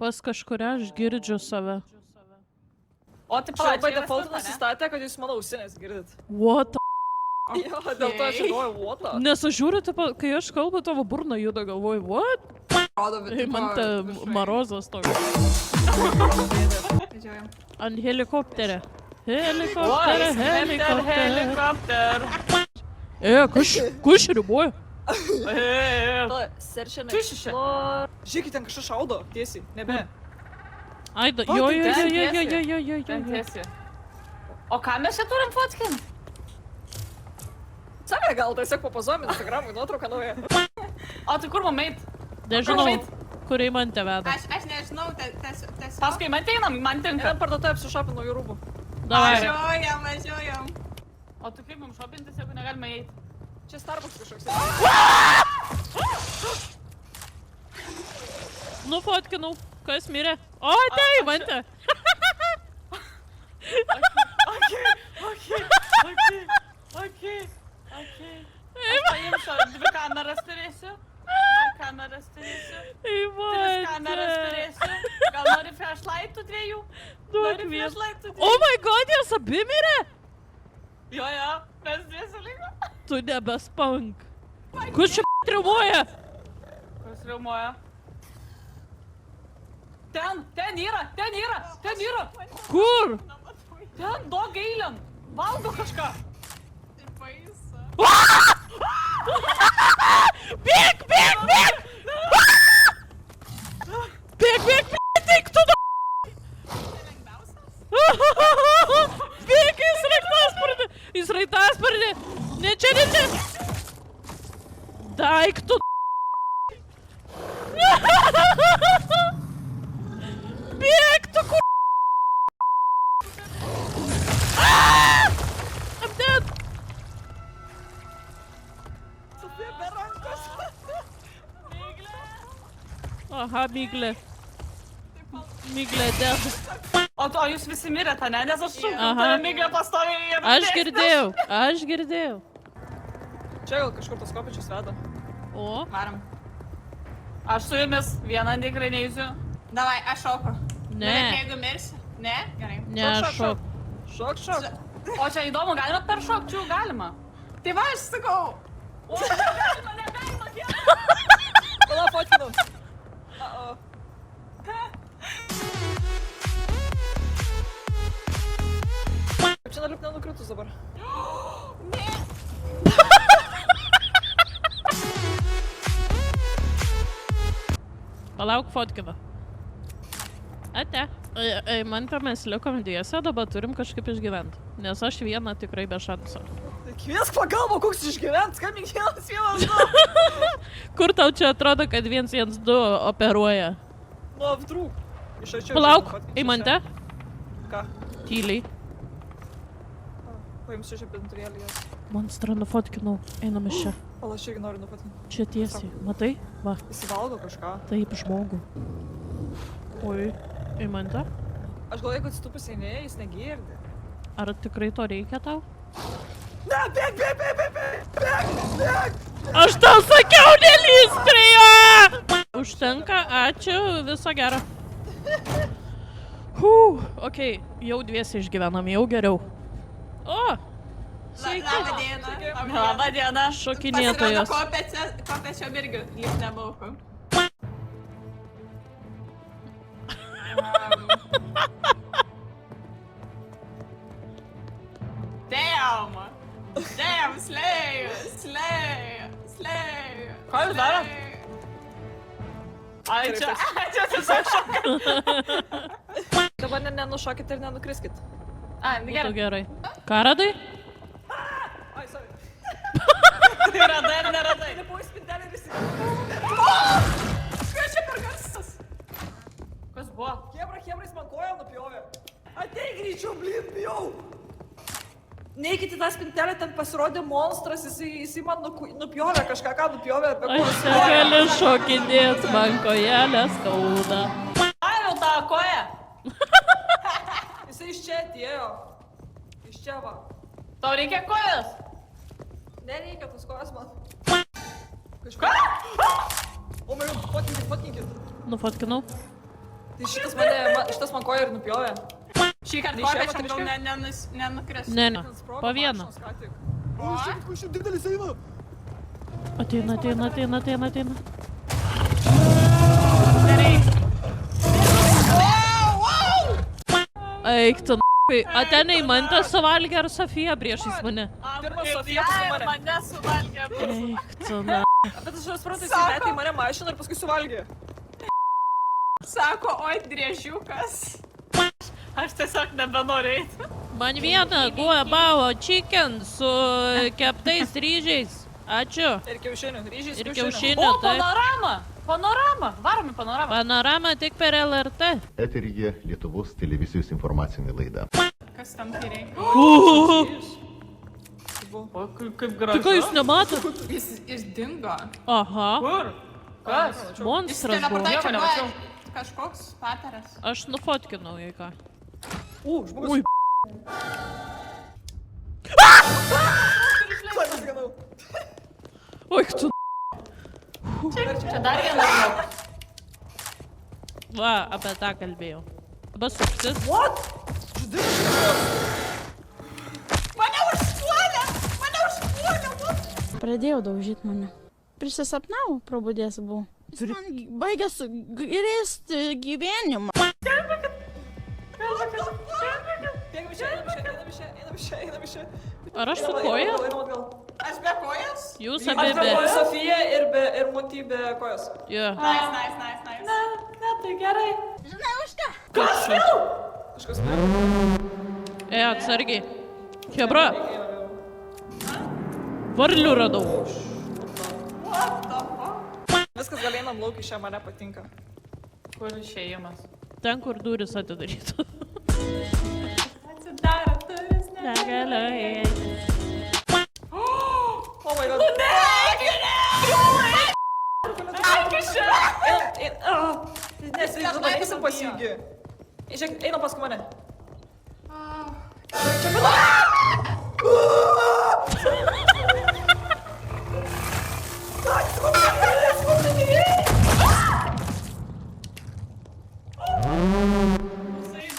Pas kažkuria aš girdžiu save. O tai Čia labai palauk, default nusistatė, kad jūs mano ausinės girdit. What the... Jo, dėl to aš galvoju, what the? Nes aš žiūriu, tipo, kai aš kalbu, tavo burna juda, galvoju, what? Man te marozas toks. Ant helikopterė. Helikopter. Kuš riboja? Seršinai. Tušišė. Žiūrėkit, ten kažkas šaudo, tiesiai, nebe. Ai, Ten tiesi. O ką mes čia turim fotkint? Save gal tiesiog papozuojam Instagramui nuotrauką naują. O tai kur mum eit? Nežinau, kur į man te veda. Aš nežinau, tiesiog. Paskui man einam, man tinka. Einam parduotuvę apsišopint naujų rūbų. Davai. Važiuojam. O tai kaip mums šopintis, jeigu negalime eit? Čia Starbucks kažkoks. Nufotkinau, kas mirė. O, tai, mante. Okei. Aš paimsiu, 2 kameras turėsiu. 2 kameras turėsiu. 3 kameras turėsiu. Gal nori flashlightų 2? Nori flashlightų 2? Oh my god, jas abi mirė? Jo, mes 2 suliko. Tu nebespank. Kur čia triumuoja? Kas riaumoja? Ten yra. Kur? Ten dog eiliam. Valgo kažką. Bėg! Bėg, tik tu da... Bėg, jis raiktasparnį. Ne čia. Daiktų. Bėg, tu kur... I'm dead. Sofija be rankos. Aha, Miglė. Miglė dead. O jūs visi mirėte, ne? Nes aš su Aha. Miglė pastoviai ir... Aš girdėjau. Čia gal kažkur tas kopičius veda. O? Varom. Aš su jumis vieną tikrai neįsiu. Davai, aš šoku. Ne. Bet jeigu mirsi. Ne? Gerai. Ne, aš šok. Šok. O čia įdomu, galima per šokčių? Galima. Tai va, aš sakau. O, negalima, kiek? Pala fotkinau. Kaip čia naliuk nenukritus dabar? Palauk fotkino. Ate. Mante mes likom dviese, dabar turim kažkaip išgyventi. Nes aš vieną tikrai be šanso. Kviesk pagalbą, koks išgyvent, skambink 112. Kur tau čia atrodo, kad 112 operuoja? Nu, vdrūk. Iš arčiau. Palauk, Eimante. Ką? Tyliai. Paimsiu žibintuvėlį jas. Monstrą nufotkinau. Einam iš čia. Pala, aš irgi noriu nufotkinti. Čia tiesiai. Matai? Va. Jis valgo kažką. Taip, žmogų. Oi. Eimante. Aš gal jeigu atsitupus eini, jis negirdi. Ar tikrai to reikia tau? Ne, bėg! Aš tau sakiau, nelįsk prie jo! Užtenka, ačiū, viso gero. Okei, jau dviesi išgyvenam, jau geriau. O! Sveiki! Labą dieną. Labą dieną. Šokinėtojas. Kopėčio irgi lyg nemoku. Damn, Slayer. Ką jūs darot? Ai, čia tiesiog šokas. Dabar nenušokit ir nenukriskit. Ai, Būtų gerai. gerai. Ką radai? Ai, sorry. Tai radai ar neradai? Lipu į spintelę ir visi. Kas čia per garsas? Kas buvo? Hebra, jis man koją nupjovė. Ateik greičiau, blin, bijau. Neikit į tą spintelę, ten pasirodė monstras, jisai man nupjovė kažką, ką nupjovė apie Aš koją. negaliu šokinėt, man kojelė skauda. Ai, tą koją. Jisai iš čia atėjo. Iš čia va. Tau reikia kojas? Nereikia tos kojas man. Kažką. O, man jau, fotkinkit. Nufotkinau. Tai šitas man koją ir nupjovė. Šį kartą Neišėjo kopėčiam gal motoriškė? nenukris. Ne, ne. Ten sprogo Po vieną. mašinos ką tik. O, Kažkaip didelis eina. Ateina. gerai. Eik tu n***ai. Atenai mantę suvalgė ar Sofija priešais mane? Pirmas Ir Sofija, ją paskui ir mane. mane suvalgė. Eik tu na. Bet aš suprantu, jis metė į mane mašiną ir paskui suvalgė. Sako, oi, driežiukas. Aš tiesiog nebenoriu eiti. Man vieną guabavo chicken su keptais ryžiais. Ačiū. Ir kiaušinių, ryžiais Ir kiaušinių. kiaušinių. O, Tai. panorama. Varom į panoramą. Panorama tik per LRT. Eteryje Lietuvos televizijos informacinė laida. Kas tam kairiai? O, kaip Tai gražu. ką jūs nematot? Jis dingo. Aha. Kur? Kas? Jis Monstras buvo. Nieko teleportacija nemačiau. buvo kažkoks pataras. Aš nufotkinau jį ką. Žmogus. Ui. Klaidas ganau. Oi, tu. Čia dar vienas. Va, apie tą kalbėjau. Dabar suktis. What? Žudimas. Mane užpuolė! Pradėjo daužyti mane. Prisisapnau, probudės buvau. Man baigęs grėsti gyvenimą. Einam iš čia. Ar aš su koja? Einam atgal. Aš be kojas? Jūs Aš abi be be. Sofija ir Monty be kojos. Jo. Nice. Ne, tai gerai. Žinai, už ką? Kažkas ne. Atsargiai. Hebra, varlių radau. What the fuck? Viskas gal einam lauk iš čia, mane patinka. Kur išėjimas? Ten, kur duris atidarytų. Atsidaro duris, ne? Negaliu eiti. Oh my god. Nes dabar eisim pas jį. Žiūrėk, einam paskui mane.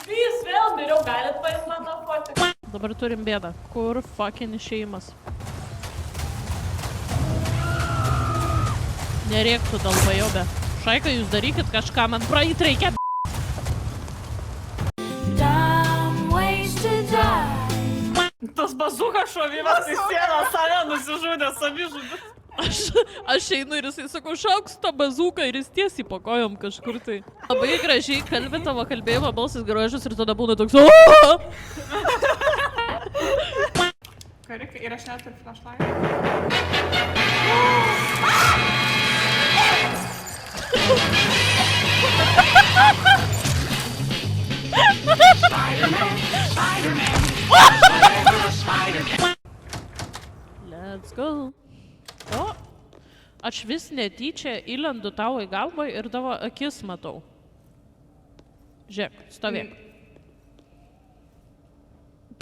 Vis vėl miriau, galit paimti man tą fotiką. Dabar turim bėdą. Kur fucking išėjimas? Nerėktų dalbajobė. Šaika, jūs darykit kažką, man praeit reikia. Tas bazukas šovimas į sieną, save nusižudė, savižudis. Aš einu ir jisai sako, šauks tą bazuką ir jis tiesiai po kojom kažkur tai. Labai gražiai kalbė, tavo kalbėjimo balsas gražus ir tada būna toks. Karikai, ir aš neturiu flashlight. Let's go. O, aš vis netyčia įlendu tau į galvą ir tavo akis matau. Žiūrėk, stovėk.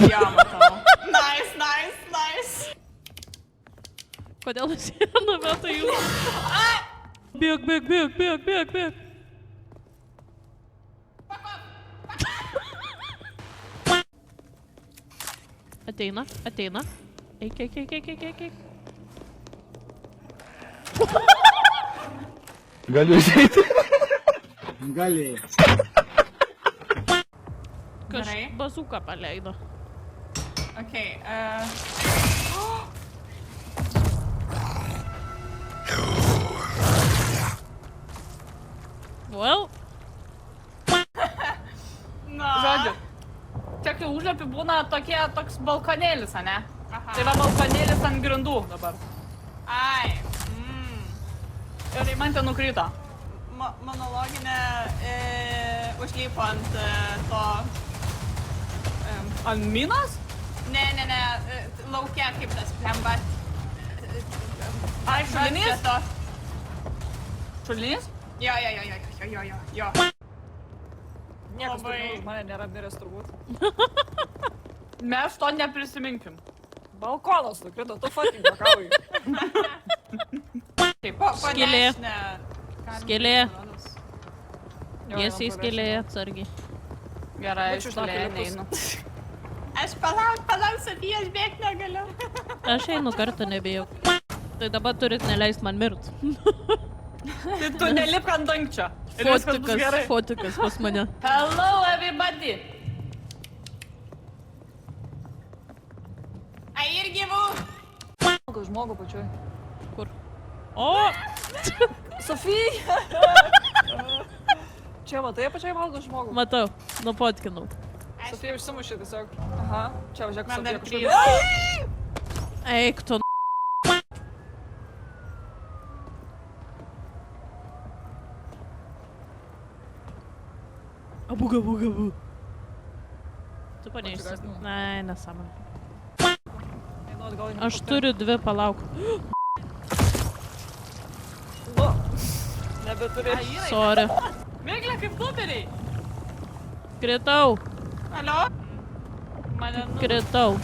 Jo, matau. Nice. Kodėl sieną metai jūs? Bėg. Ateina. Eik. Galiu išeiti. Gerai. Bazuką paleido. Okay, Well, Žodžiu. Čia kai užlipi būna toks balkonėlis, ane? Aha. Tai yra balkonėlis ant grindų dabar. Ai. Ir man ten nukrito. Monologinė užlipo ant to... Ant minos? Ne, laukia kaip tas plemba. Ai, šulinys? To. Šulinys? Jo. Niekas Labai. turbūt mane nėra miręs turbūt. Mes to neprisiminkim. Balkonas nukrito, tu fucking bakauji. Skylė. Skylė. Tiesiai einam skylė, atsargiai. Gerai, Ačiū, aš žinok, toliau Filipus. neinu. Aš palauk, Sofija, aš bėgt negaliu. Aš einu kartą nebijau. Tai dabar turit neleist man mirt. Tai tu nelipk ant dangčio. Ir viskas bus gerai. Fotikas pas mane. Hello, everybody. Ai, irgi buvau. Gal žmogų pačioj. Kur? O! Sofija! Čia matai apačioj valgo žmogų. Matau, nupotkinau. Sofija užsimušė tiesiog. Aha, čia važiuok Man dar Sofija kažkur. Eik tu. Abu. Tu paneisi. gąsdinau. Ne, nesąmonė. Einu atgal į Aš turiu 2, palauk. Nu, nebeturi. Sorry. Miglė kaip kluperiai. Kritau. Alio? Mane Kritau.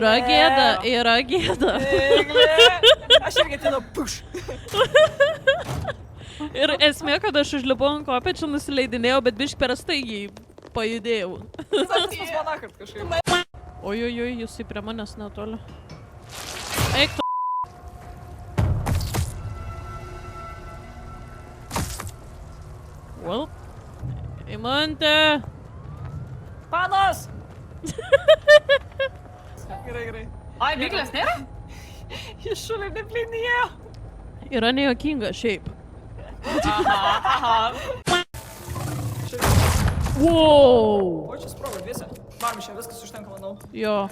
Yra gėda. Miglė. Aš irgi atinu puš. Ir esmė, kad aš užlipau ant kopėčių, nusileidinėjau, bet bišk per staigiai pajudėjau. Tas pas mane kart kažkaip. Ojojoj, jūs į prie manęs netoli. Eik tu. Well. Imante. Panos! Gerai. Ai, Miglės nėra? Jis šuliai neplinėjo. Yra nejuokinga šiaip. Aha. Wow. O čia sprogo dviese. Varom čia viskas užtenka, manau. Jo,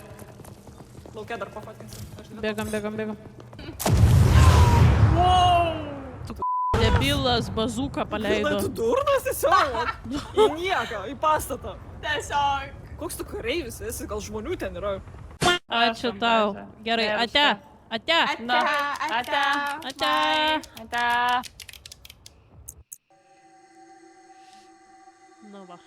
Laukia dar pafotkinsim. Aš dvi- bėgam. Wow. Debilas bazuką Na, tu paleido. durnas tiesiog. Į nieką, į pastatą. Tiesiog. Koks tu kareivis esi, gal žmonių ten yra. Ačiū tau. Gerai, ate. Na, Ate. ate. Nu va.